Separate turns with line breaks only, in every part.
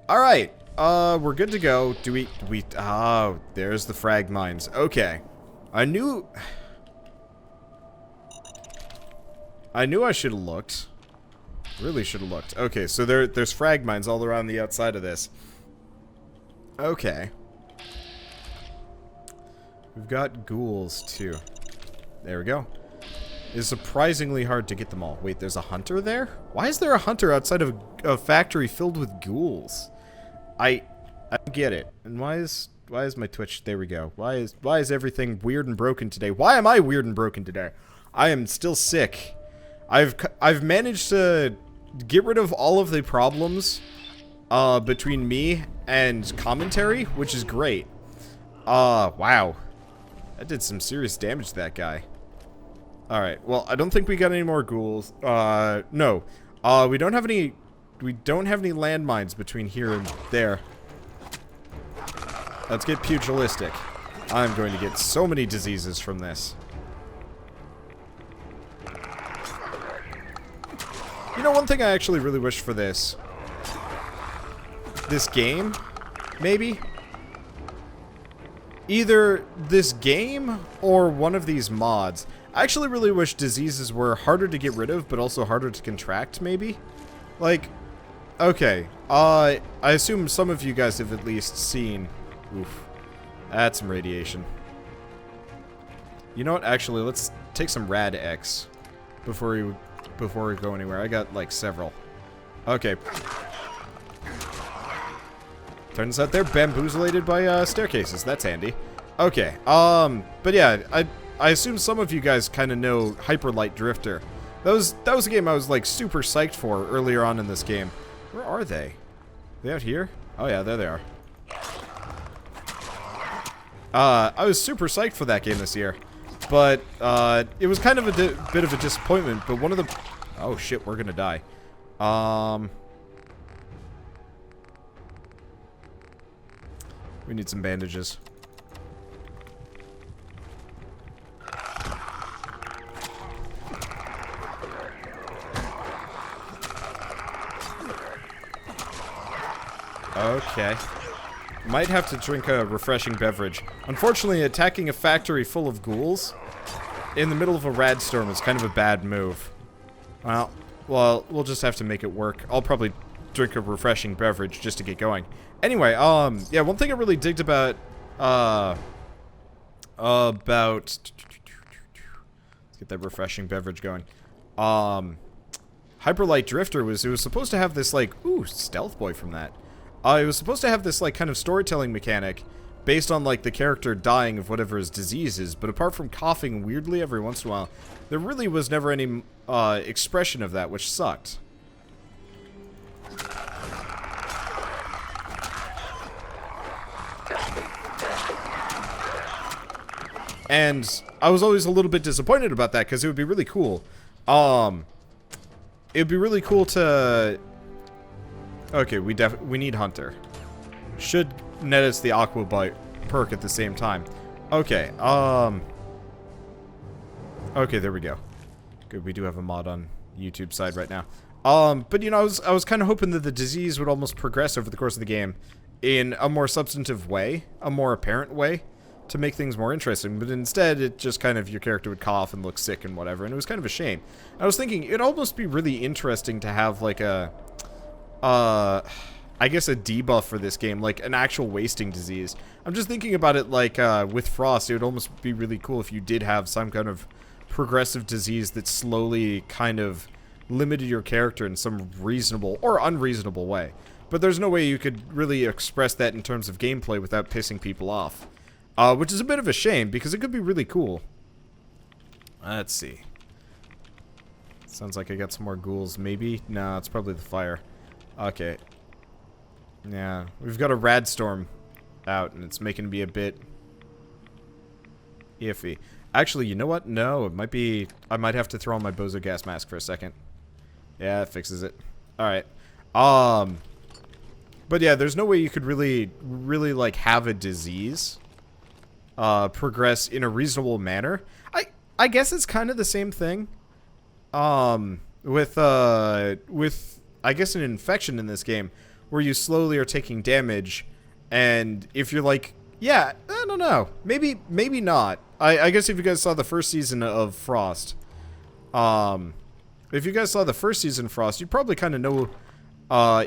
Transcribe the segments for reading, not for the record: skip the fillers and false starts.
Alright, we're good to go. Oh, there's the frag mines. Okay. I knew I should have looked. Really should have looked. Okay, so there's frag mines all around the outside of this. Okay. We've got ghouls, too. There we go. It's surprisingly hard to get them all. Wait, there's a hunter there? Why is there a hunter outside of a factory filled with ghouls? I don't get it. And why is my Twitch? There we go. Why is everything weird and broken today? Why am I weird and broken today? I am still sick. I've managed to get rid of all of the problems between me and commentary, which is great. Wow. That did some serious damage to that guy. Alright, well, I don't think we got any more ghouls. No. We don't have any landmines between here and there. Let's get pugilistic. I'm going to get so many diseases from this. You know, one thing I actually really wish for this game, maybe? Either this game or one of these mods. I actually really wish diseases were harder to get rid of, but also harder to contract, maybe? Like, okay, I assume some of you guys have at least seen... Oof. That's some radiation. You know what, actually, let's take some Rad X before we go anywhere. I got, like, several. Okay. Turns out they're bamboozlated by, staircases. That's handy. Okay, but yeah, I assume some of you guys kind of know Hyperlight Drifter. That was a game I was, like, super psyched for earlier on in this game. Where are they? Are they out here? Oh yeah, there they are. I was super psyched for that game this year. But, it was kind of a bit of a disappointment, but one of the... Oh shit, we're gonna die. We need some bandages. Okay. Might have to drink a refreshing beverage. Unfortunately, attacking a factory full of ghouls in the middle of a rad storm is kind of a bad move. Well, we'll just have to make it work. I'll probably drink a refreshing beverage just to get going. Anyway, yeah, one thing I really digged about, let's get that refreshing beverage going. Hyperlight Drifter it was supposed to have this, like, ooh, Stealth Boy from that. It was supposed to have this, like, kind of storytelling mechanic based on, like, the character dying of whatever his disease is, but apart from coughing weirdly every once in a while, there really was never any, expression of that, which sucked. And I was always a little bit disappointed about that, because it would be really cool. It would be really cool to... Okay, we need Hunter. Should net us the Aqua Bite perk at the same time. Okay, okay, there we go. Good, we do have a mod on YouTube side right now. But you know, I was kind of hoping that the disease would almost progress over the course of the game in a more substantive way, a more apparent way, to make things more interesting, but instead it just kind of, your character would cough and look sick and whatever, and it was kind of a shame. I was thinking it'd almost be really interesting to have like a I guess a debuff for this game, like an actual wasting disease. I'm just thinking about it like with Frost, it would almost be really cool if you did have some kind of progressive disease that slowly kind of limited your character in some reasonable or unreasonable way. But there's no way you could really express that in terms of gameplay without pissing people off. Which is a bit of a shame, because it could be really cool. Let's see. Sounds like I got some more ghouls, maybe? No, it's probably the fire. Okay. Yeah, we've got a rad storm out, and it's making me a bit iffy. Actually, you know what? No, it might be... I might have to throw on my Bozo gas mask for a second. Yeah, that fixes it. Alright. But yeah, there's no way you could really, like, have a disease progress in a reasonable manner. I guess it's kind of the same thing. With I guess an infection in this game, where you slowly are taking damage, and if you're like, yeah, I don't know, maybe not. I guess if you guys saw the first season of Frost, if you guys saw the first season of Frost, you probably kind of know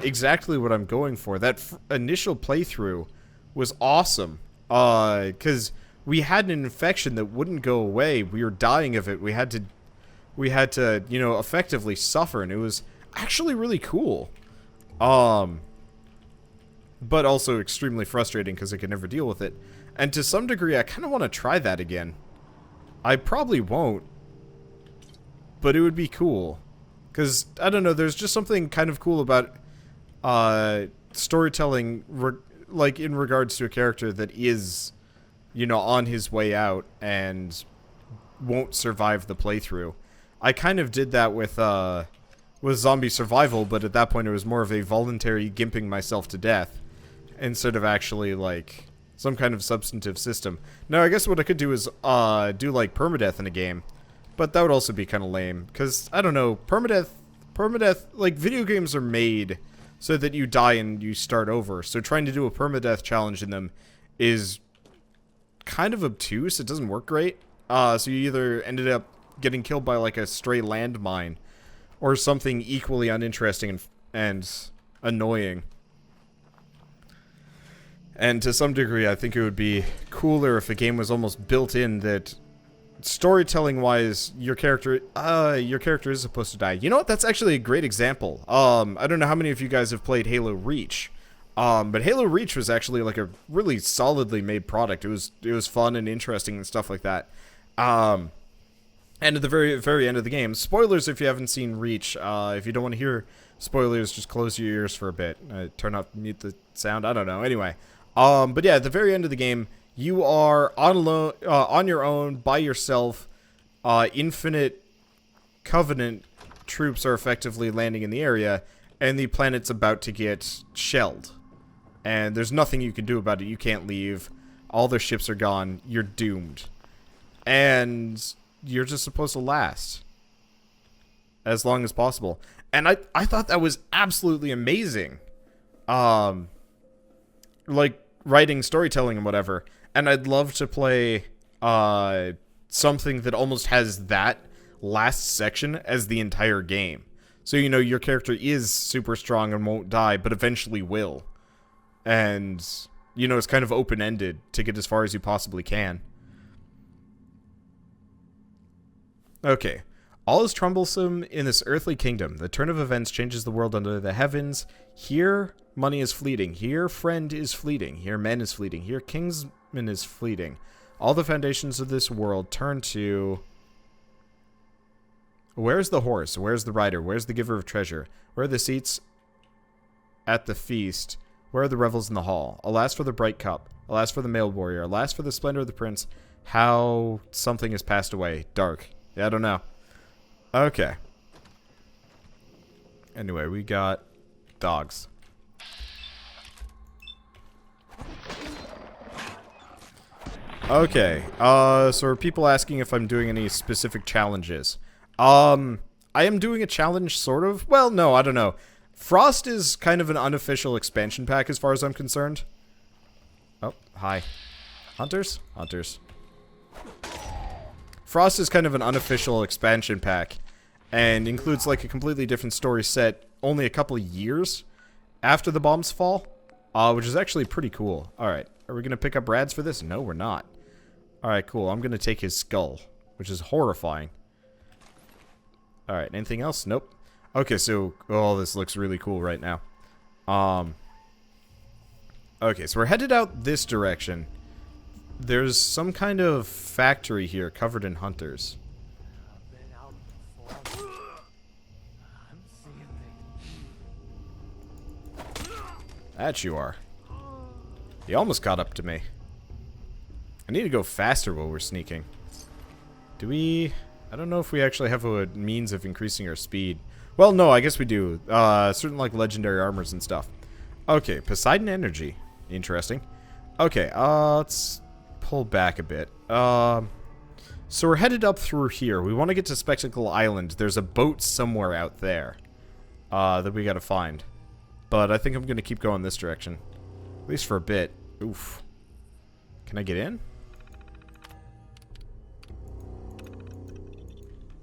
exactly what I'm going for. That initial playthrough was awesome, because we had an infection that wouldn't go away. We were dying of it. We had to, you know, effectively suffer, and it was actually really cool. But also extremely frustrating because I could never deal with it. And to some degree, I kind of want to try that again. I probably won't, but it would be cool. Because, I don't know, there's just something kind of cool about storytelling, like, in regards to a character that is, you know, on his way out and won't survive the playthrough. I kind of did that with Zombie Survival, but at that point it was more of a voluntary gimping myself to death instead of actually, like, some kind of substantive system. Now, I guess what I could do is do, like, permadeath in a game, but that would also be kind of lame, because, I don't know, permadeath, like, video games are made so that you die and you start over, so trying to do a permadeath challenge in them is kind of obtuse. It doesn't work great. So you either ended up getting killed by, like, a stray landmine, or something equally uninteresting and annoying. And to some degree, I think it would be cooler if a game was almost built in that storytelling-wise, your character is supposed to die. You know what? That's actually a great example. I don't know how many of you guys have played Halo Reach. But Halo Reach was actually like a really solidly made product. It was fun and interesting and stuff like that. And at the very end of the game, spoilers if you haven't seen Reach. If you don't want to hear spoilers, just close your ears for a bit. Turn off, mute the sound. I don't know. Anyway, but yeah, at the very end of the game, you are on your own, by yourself. Infinite Covenant troops are effectively landing in the area, and the planet's about to get shelled. And there's nothing you can do about it. You can't leave. All their ships are gone. You're doomed. And you're just supposed to last as long as possible. And I thought that was absolutely amazing. Like, writing, storytelling, and whatever. And I'd love to play something that almost has that last section as the entire game. So, you know, your character is super strong and won't die, but eventually will. And, you know, it's kind of open-ended to get as far as you possibly can. Okay. All is troublesome in this earthly kingdom. The turn of events changes the world under the heavens. Here, money is fleeting. Here, friend is fleeting. Here, man is fleeting. Here, kingsman is fleeting. All the foundations of this world turn to... Where's the horse? Where's the rider? Where's the giver of treasure? Where are the seats at the feast? Where are the revels in the hall? Alas for the bright cup. Alas for the mailed warrior. Alas for the splendor of the prince. How something has passed away. Dark. Yeah, I don't know. Okay. Anyway, we got dogs. Okay. So are people asking if I'm doing any specific challenges? I am doing a challenge, sort of. Well, no, I don't know. Frost is kind of an unofficial expansion pack as far as I'm concerned. Oh, hi. Hunters? Hunters. Frost is kind of an unofficial expansion pack and includes like a completely different story set only a couple of years after the bombs fall, which is actually pretty cool. Alright, are we going to pick up rads for this? No, we're not. Alright, cool. I'm going to take his skull, which is horrifying. Alright, anything else? Nope. Okay, so, oh, this looks really cool right now. Okay, so we're headed out this direction. There's some kind of factory here covered in hunters. That you are. He almost caught up to me. I need to go faster while we're sneaking. Do we... I don't know if we actually have a means of increasing our speed. Well, no, I guess we do. Certain, like, legendary armors and stuff. Okay, Poseidon Energy. Interesting. Okay, let's pull back a bit. So we're headed up through here. We want to get to Spectacle Island. There's a boat somewhere out there that we gotta find. But I think I'm going to keep going this direction. At least for a bit. Oof. Can I get in?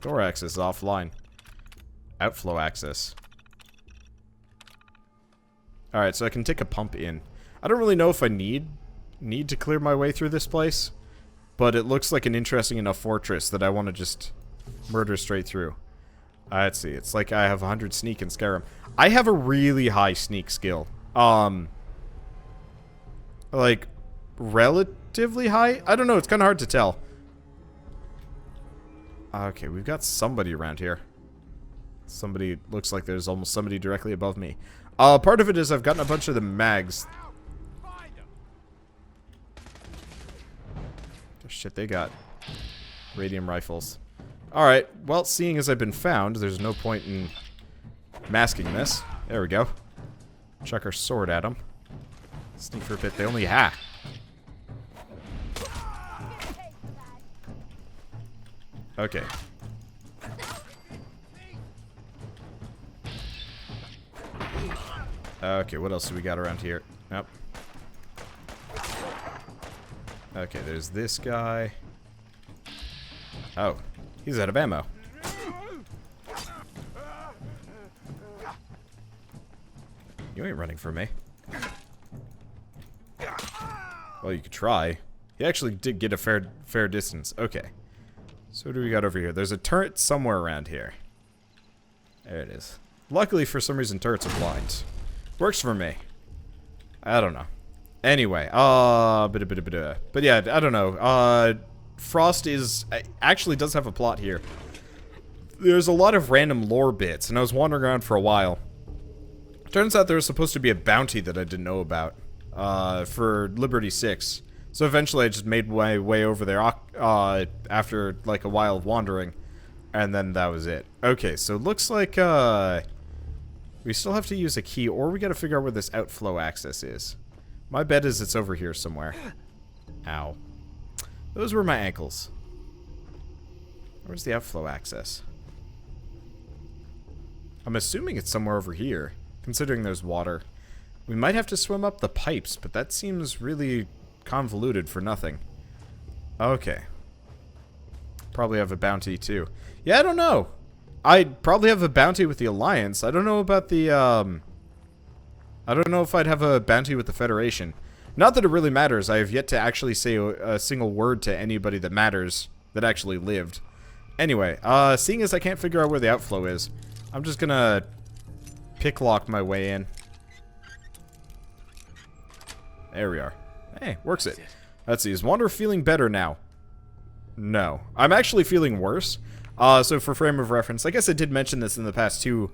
Door access is offline. Outflow access. Alright, so I can take a pump in. I don't really know if I need to clear my way through this place, but it looks like an interesting enough fortress that I want to just murder straight through. Let's see. It's like I have 100 sneak in Skyrim. I have a really high sneak skill. Like, relatively high? I don't know. It's kind of hard to tell. Okay, we've got somebody around here. Somebody, looks like there's almost somebody directly above me. Part of it is I've gotten a bunch of the mags. Oh, shit, they got radium rifles. Alright, well, seeing as I've been found, there's no point in masking this. There we go. Chuck our sword at them. Sneak for a bit. They only hack. Okay. Okay, what else do we got around here? Nope. Okay, there's this guy. Oh, he's out of ammo. You ain't running from me. Well, you could try. He actually did get a fair distance. Okay. So what do we got over here? There's a turret somewhere around here. There it is. Luckily, for some reason, turrets are blind. Works for me. I don't know. Anyway, but yeah, I don't know. Frost actually does have a plot here. There's a lot of random lore bits, and I was wandering around for a while. Turns out there was supposed to be a bounty that I didn't know about, for Liberty 6. So eventually I just made my way over there, after, like, a while of wandering, and then that was it. Okay, so it looks like, we still have to use a key, or we gotta figure out where this outflow access is. My bet is it's over here somewhere. Ow. Those were my ankles. Where's the outflow access? I'm assuming it's somewhere over here, considering there's water. We might have to swim up the pipes, but that seems really convoluted for nothing. Okay. Probably have a bounty, too. Yeah, I don't know. I'd probably have a bounty with the Alliance. I don't know about the, I don't know if I'd have a bounty with the Federation. Not that it really matters. I have yet to actually say a single word to anybody that matters that actually lived. Anyway, seeing as I can't figure out where the outflow is, I'm just gonna picklock my way in. There we are. Hey, works it. Let's see, is Wander feeling better now? No. I'm actually feeling worse. So for frame of reference, I guess I did mention this in the past two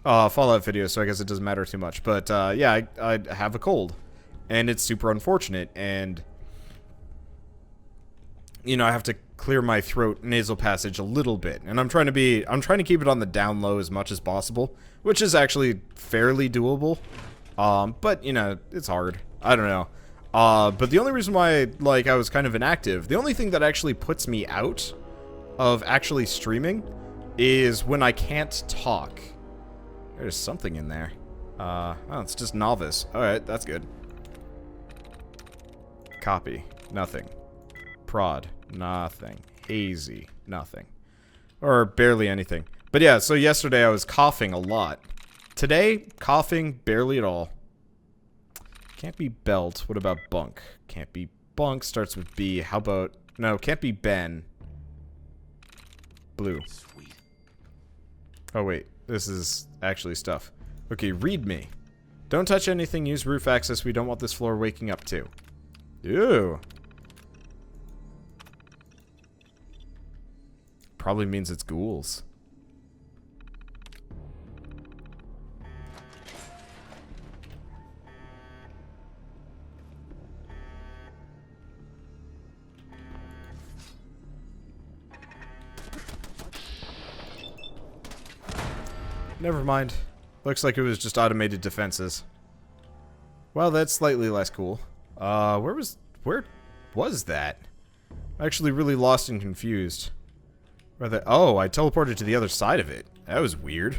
Fallout videos, so I guess it doesn't matter too much. But yeah, I have a cold, and it's super unfortunate, and you know, I have to clear my throat nasal passage a little bit, and I'm trying to keep it on the down low as much as possible, which is actually fairly doable. But you know, it's hard. I don't know. But the only reason why, like, I was kind of inactive, the only thing that actually puts me out of actually streaming is when I can't talk. There's something in there. Oh, it's just novice. Alright, that's good. Copy. Nothing. Prod. Nothing. Hazy. Nothing. Or barely anything. But yeah, so yesterday I was coughing a lot. Today, coughing barely at all. Can't be belt. What about bunk? Can't be bunk. Starts with B. How about... No, can't be Ben. Blue.
Sweet.
Oh, wait. This is actually stuff. Okay, read me. Don't touch anything. Use roof access. We don't want this floor waking up too. Ew. Probably means it's ghouls. Never mind. Looks like it was just automated defenses. Well, that's slightly less cool. Where was that? I'm actually really lost and confused. Oh, I teleported to the other side of it. That was weird.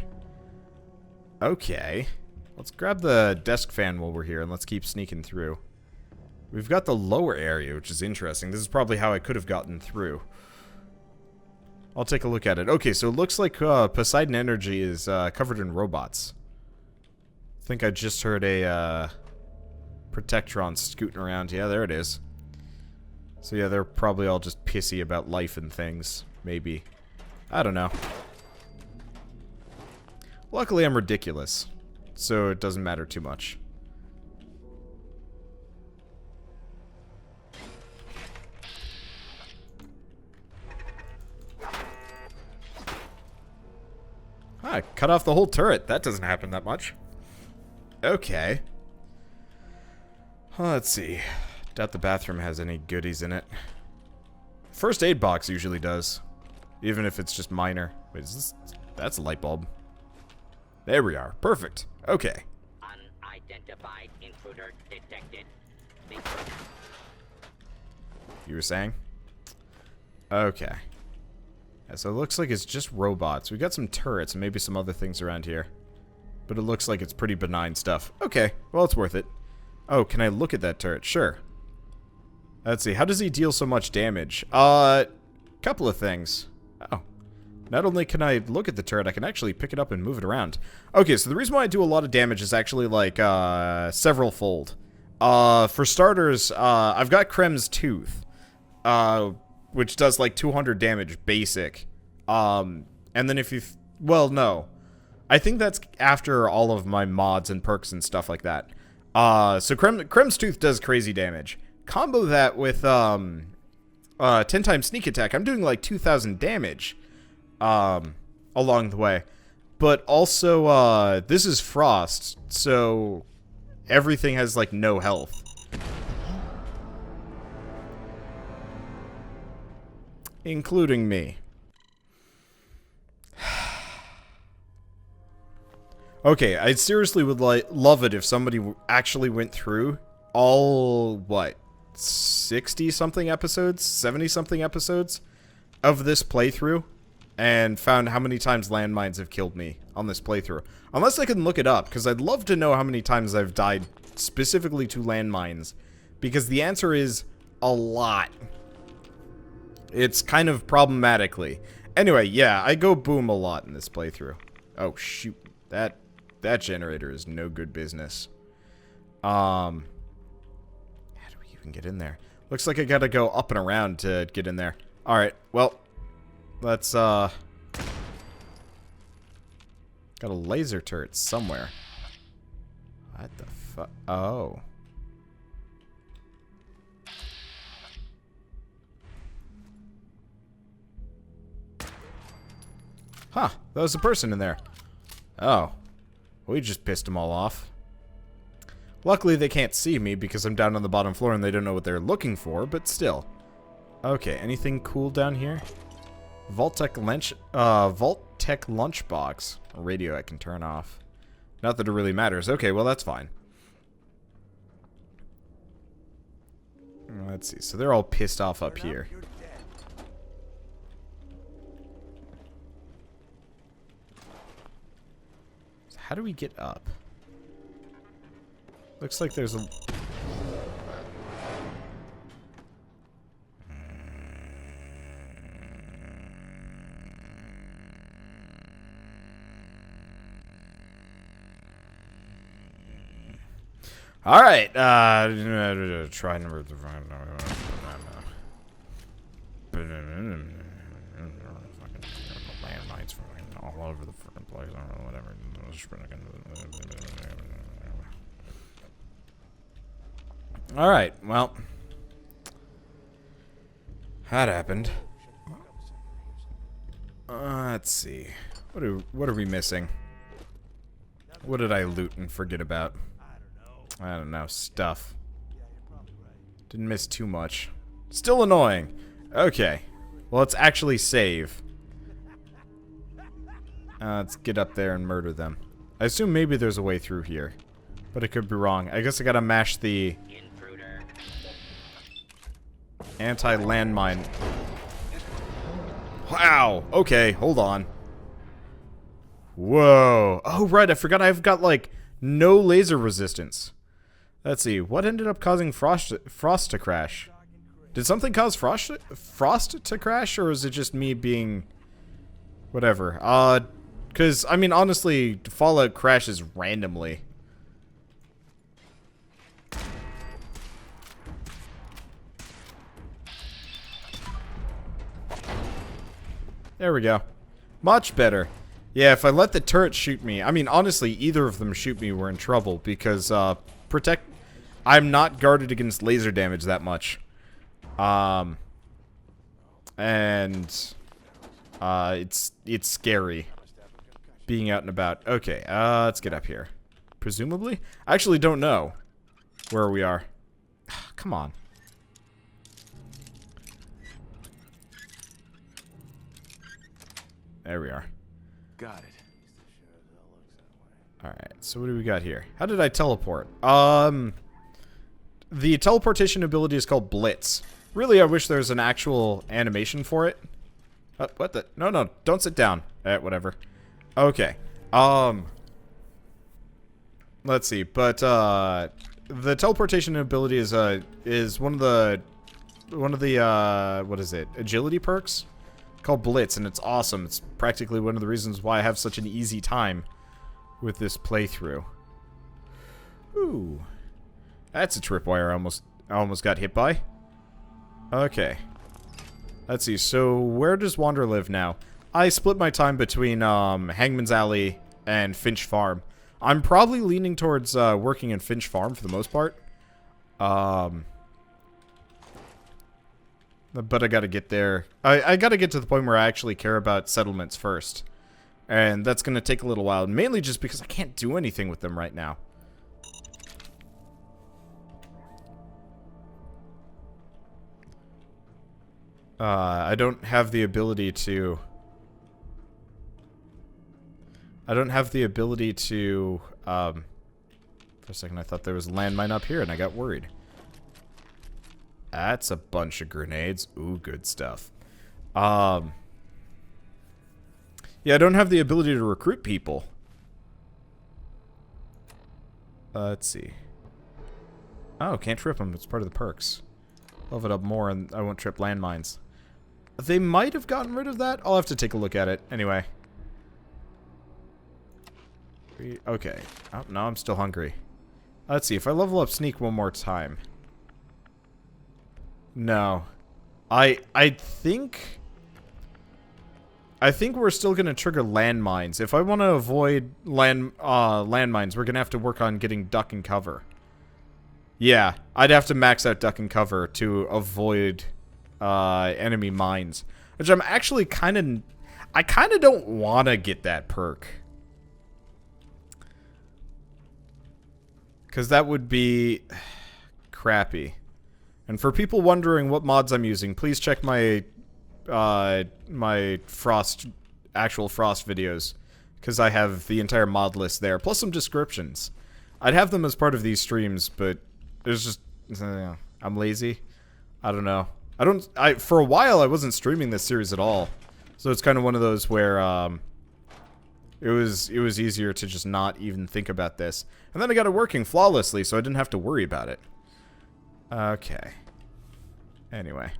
Okay. Let's grab the desk fan while we're here, and let's keep sneaking through. We've got the lower area, which is interesting. This is probably how I could have gotten through. I'll take a look at it. Okay, so it looks like Poseidon Energy is covered in robots. I think I just heard a Protectron scooting around. Yeah, there it is. So yeah, they're probably all just pissy about life and things. Maybe. I don't know. Luckily, I'm ridiculous, so it doesn't matter too much. Ah, cut off the whole turret. That doesn't happen that much. Okay. Let's see. Doubt the bathroom has any goodies in it. First aid box usually does. Even if it's just minor. Wait, is this... That's a light bulb. There we are. Perfect. Okay.
Unidentified intruder detected.
You were saying? Okay. Yeah, so it looks like it's just robots. We got some turrets and maybe some other things around here. But it looks like it's pretty benign stuff. Okay. Well, it's worth it. Oh, can I look at that turret? Sure. Let's see. How does he deal so much damage? Couple of things. Oh. Not only can I look at the turret, I can actually pick it up and move it around. Okay, so the reason why I do a lot of damage is actually, like, several-fold. For starters, I've got Krem's Tooth, which does, like, 200 damage, basic. And then if you... Well, no. I think that's after all of my mods and perks and stuff like that. So Krem's Tooth does crazy damage. Combo that with 10 times sneak attack, I'm doing like 2,000 damage along the way. But also, this is Frost, so everything has like no health. Including me. Okay, I seriously would love it if somebody actually went through all, what, 60-something episodes? 70-something episodes of this playthrough and found how many times landmines have killed me on this playthrough. Unless I can look it up, because I'd love to know how many times I've died specifically to landmines, because the answer is a lot. It's kind of problematically. Anyway, yeah, I go boom a lot in this playthrough. Oh, shoot. That generator is no good business. How do we even get in there? Looks like I gotta go up and around to get in there. Alright, well, let's, got a laser turret somewhere. What the fuck? Oh. Huh, that was a person in there. Oh. We just pissed them all off. Luckily, they can't see me because I'm down on the bottom floor and they don't know what they're looking for, but still. Okay, anything cool down here? Vault-Tech lunchbox. A radio I can turn off. Not that it really matters. Okay, well, that's fine. Let's see. So they're all pissed off up here. How do we get up? Looks like there's a... Alright, try number... Landmines all over the freaking place, I don't know, whatever. Alright, well. That happened. Let's see. What are we missing? What did I loot and forget about? I don't know, stuff. Didn't miss too much. Still annoying. Okay. Well, let's actually save. Let's get up there and murder them. I assume maybe there's a way through here. But I could be wrong. I guess I gotta mash the... anti-landmine. Wow! Okay, hold on. Whoa. Oh, right, I forgot I've got, like, No laser resistance. Let's see. What ended up causing frost to crash? Did something cause frost to crash, or is it just me being whatever? Because I mean, honestly, Fallout crashes randomly. There we go. Much better. Yeah, if I let the turret shoot me, I mean, honestly, either of them shoot me, we're in trouble because I'm not guarded against laser damage that much. It's scary being out and about. Okay, let's get up here. Presumably? I actually don't know where we are. Come on. There we are.
Got it.
Alright, so what do we got here? How did I teleport? The teleportation ability is called Blitz. Really, I wish there was an actual animation for it. What the? No, don't sit down. Whatever. Okay. Let's see, but, the teleportation ability is one of the, what is it? Agility perks? Called Blitz, and it's awesome. It's practically one of the reasons why I have such an easy time with this playthrough. Ooh. That's a tripwire I almost got hit by. Okay. Let's see, so where does Wander live now? I split my time between, Hangman's Alley and Finch Farm. I'm probably leaning towards, working in Finch Farm for the most part. But I gotta get there. I gotta get to the point where I actually care about settlements first. And that's gonna take a little while. Mainly just because I can't do anything with them right now. I don't have the ability to... For a second I thought there was a landmine up here and I got worried. That's a bunch of grenades. Ooh, good stuff. Yeah, I don't have the ability to recruit people. Let's see. Oh, can't trip them. It's part of the perks. Love it up more and I won't trip landmines. They might have gotten rid of that. I'll have to take a look at it. Anyway. Okay. Oh, no, I'm still hungry. Let's see. If I level up Sneak one more time. No. I think we're still gonna trigger landmines. If I want to avoid landmines, we're gonna have to work on getting duck and cover. Yeah, I'd have to max out duck and cover to avoid enemy mines, which I'm actually I kind of don't want to get that perk. Because that would be crappy. And for people wondering what mods I'm using, please check my my actual Frost videos, because I have the entire mod list there, plus some descriptions. I'd have them as part of these streams, but there's just I'm lazy. I don't know. For a while I wasn't streaming this series at all, so it's kind of one of those where it was easier to just not even think about this, and then I got it working flawlessly, so I didn't have to worry about it. Okay. Anyway.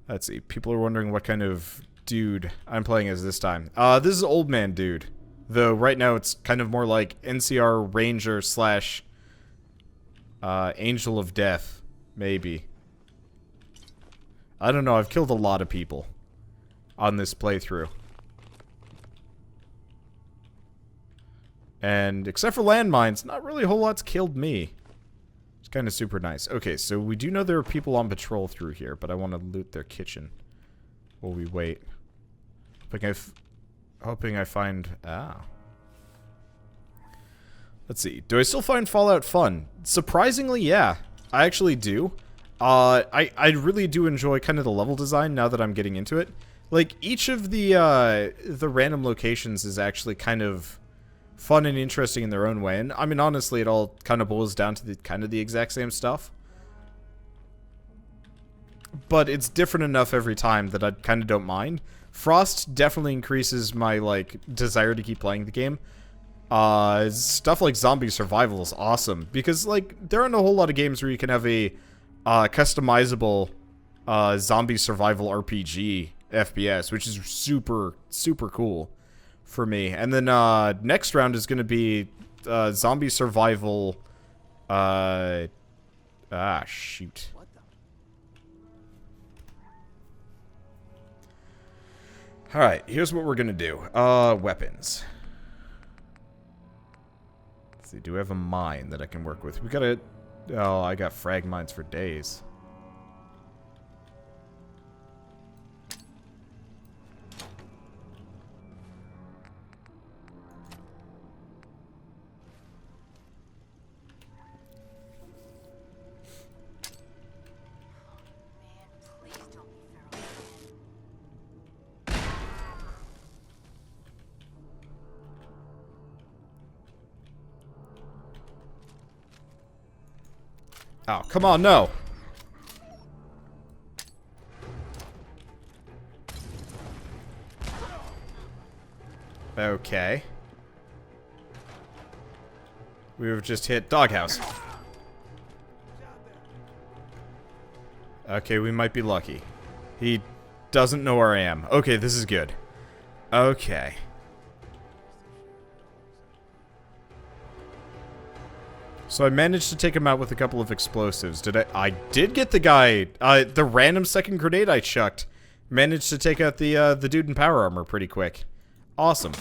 Let's see. People are wondering what kind of dude I'm playing as this time. This is Old Man Dude. Though right now it's kind of more like NCR Ranger slash Angel of Death. Maybe. I don't know. I've killed a lot of people on this playthrough. And except for landmines, not really a whole lot's killed me. It's kind of super nice. Okay, so we do know there are people on patrol through here, but I want to loot their kitchen while we wait. Hoping I find... Ah. Let's see. Do I still find Fallout fun? Surprisingly, yeah. I actually do. I really do enjoy kind of the level design now that I'm getting into it. Like, each of the random locations is actually kind of fun and interesting in their own way. And I mean, honestly, it all kind of boils down to the exact same stuff. But it's different enough every time that I kind of don't mind. Frost definitely increases my, like, desire to keep playing the game. Stuff like zombie survival is awesome because, like, there aren't a whole lot of games where you can have a customizable zombie survival RPG FPS, which is super, super cool for me. And then next round is going to be zombie survival. Shoot. Alright, here's what we're going to do. Weapons. Let's see, do we have a mine that I can work with? We gotta... Oh, I got frag mines for days. Oh, come on, no. Okay. We've just hit doghouse. Okay, we might be lucky. He doesn't know where I am. Okay, this is good. Okay. So I managed to take him out with a couple of explosives. I did get the guy, the random second grenade I chucked. Managed to take out the dude in power armor pretty quick. Awesome.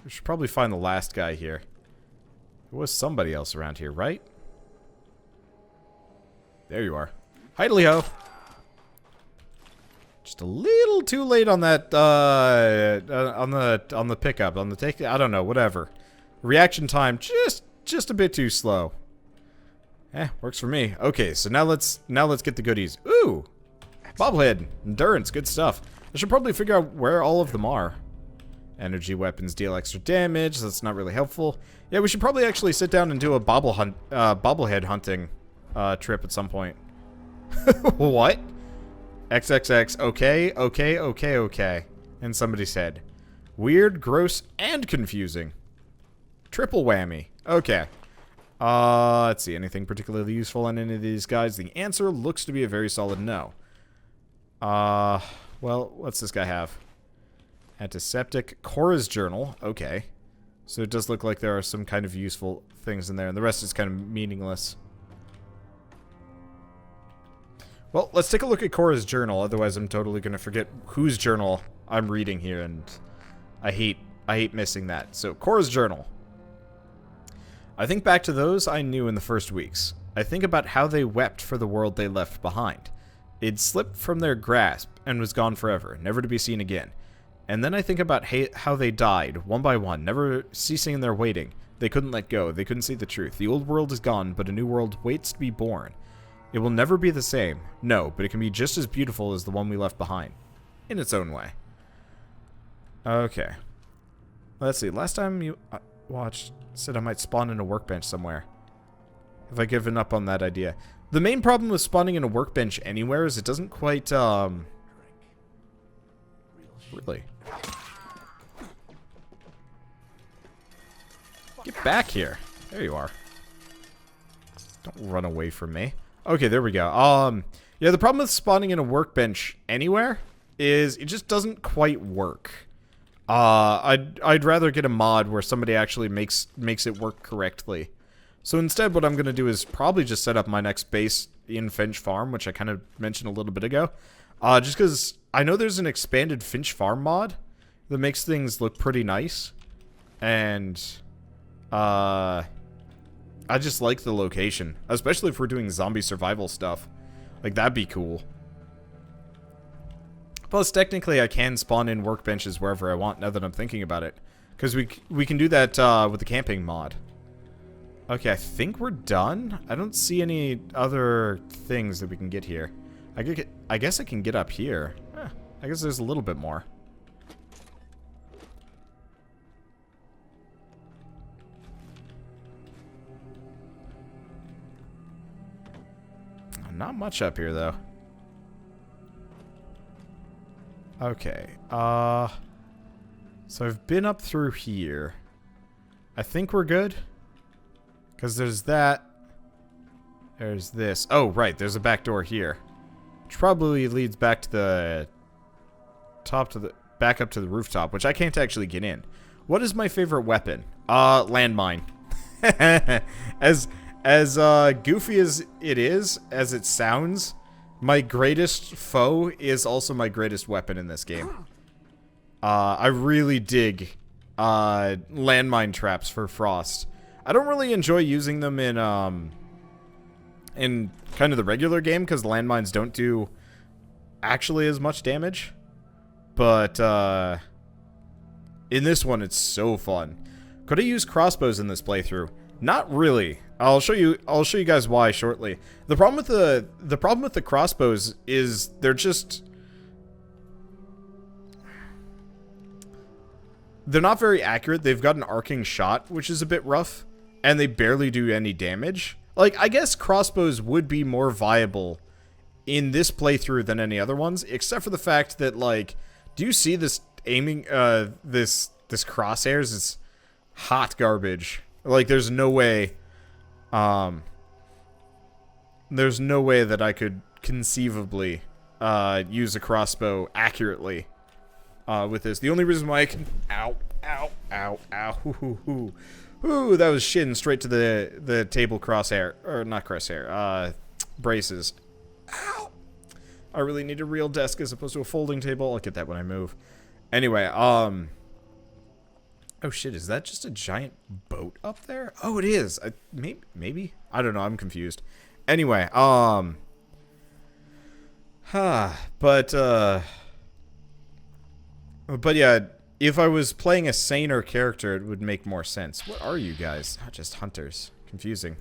We should probably find the last guy here. There was somebody else around here, right? There you are. Hi-dly-ho. Just a little too late on that, on the pickup, on the take, I don't know, whatever. Reaction time, just a bit too slow. Works for me. Okay, so now let's get the goodies. Ooh! Bobblehead. Endurance. Good stuff. I should probably figure out where all of them are. Energy weapons deal extra damage. That's not really helpful. Yeah, we should probably actually sit down and do a bobblehead hunting trip at some point. What? XXX. Okay. And somebody said, weird, gross, and confusing. Triple whammy. Okay. Let's see. Anything particularly useful on any of these guys? The answer looks to be a very solid no. Well, what's this guy have? Antiseptic. Cora's journal. Okay. So it does look like there are some kind of useful things in there, and the rest is kind of meaningless. Well, let's take a look at Cora's journal, otherwise I'm totally going to forget whose journal I'm reading here, and I hate missing that. So, Cora's journal. I think back to those I knew in the first weeks. I think about how they wept for the world they left behind. It slipped from their grasp and was gone forever, never to be seen again. And then I think about how they died, one by one, never ceasing in their waiting. They couldn't let go, they couldn't see the truth. The old world is gone, but a new world waits to be born. It will never be the same, no, but it can be just as beautiful as the one we left behind. In its own way. Okay. Let's see, last time you watched, said I might spawn in a workbench somewhere. Have I given up on that idea? The main problem with spawning in a workbench anywhere is it doesn't quite, really. Get back here. There you are. Don't run away from me. Okay, there we go. Yeah, the problem with spawning in a workbench anywhere is it just doesn't quite work. I'd rather get a mod where somebody actually makes it work correctly. So instead, what I'm going to do is probably just set up my next base in Finch Farm, which I kind of mentioned a little bit ago. Just because I know there's an expanded Finch Farm mod that makes things look pretty nice. And, I just like the location. Especially if we're doing zombie survival stuff. Like, that'd be cool. Plus, technically, I can spawn in workbenches wherever I want now that I'm thinking about it. Because we can do that with the camping mod. Okay, I think we're done. I don't see any other things that we can get here. I guess I can get up here. I guess there's a little bit more. Not much up here, though. So I've been up through here. I think we're good. Because there's that. There's this. Oh, right. There's a back door here. Which probably leads back to the top to the back up to the rooftop, which I can't actually get in. What is my favorite weapon? Landmine. as goofy as it is, as it sounds, my greatest foe is also my greatest weapon in this game. I really dig landmine traps for Frost. I don't really enjoy using them in kind of the regular game because landmines don't do actually as much damage. But in this one, it's so fun. Could I use crossbows in this playthrough? Not really. I'll show you guys why shortly. The problem with the crossbows is they're not very accurate. They've got an arcing shot, which is a bit rough, and they barely do any damage. Like, I guess crossbows would be more viable in this playthrough than any other ones, except for the fact that, like, do you see this aiming, this crosshairs? It's hot garbage. Like, there's no way that I could conceivably use a crossbow accurately with this. The only reason why I can... Ow, ow, ow, ow, hoo, hoo, hoo. Ooh, that was shin straight to the table crosshair. Or, not crosshair, braces. Ow! I really need a real desk as opposed to a folding table. I'll get that when I move. Anyway, oh shit, is that just a giant boat up there? Oh, it is. Maybe? I don't know, I'm confused. Anyway, but yeah, if I was playing a saner character, it would make more sense. What are you guys? Oh, just hunters. Confusing.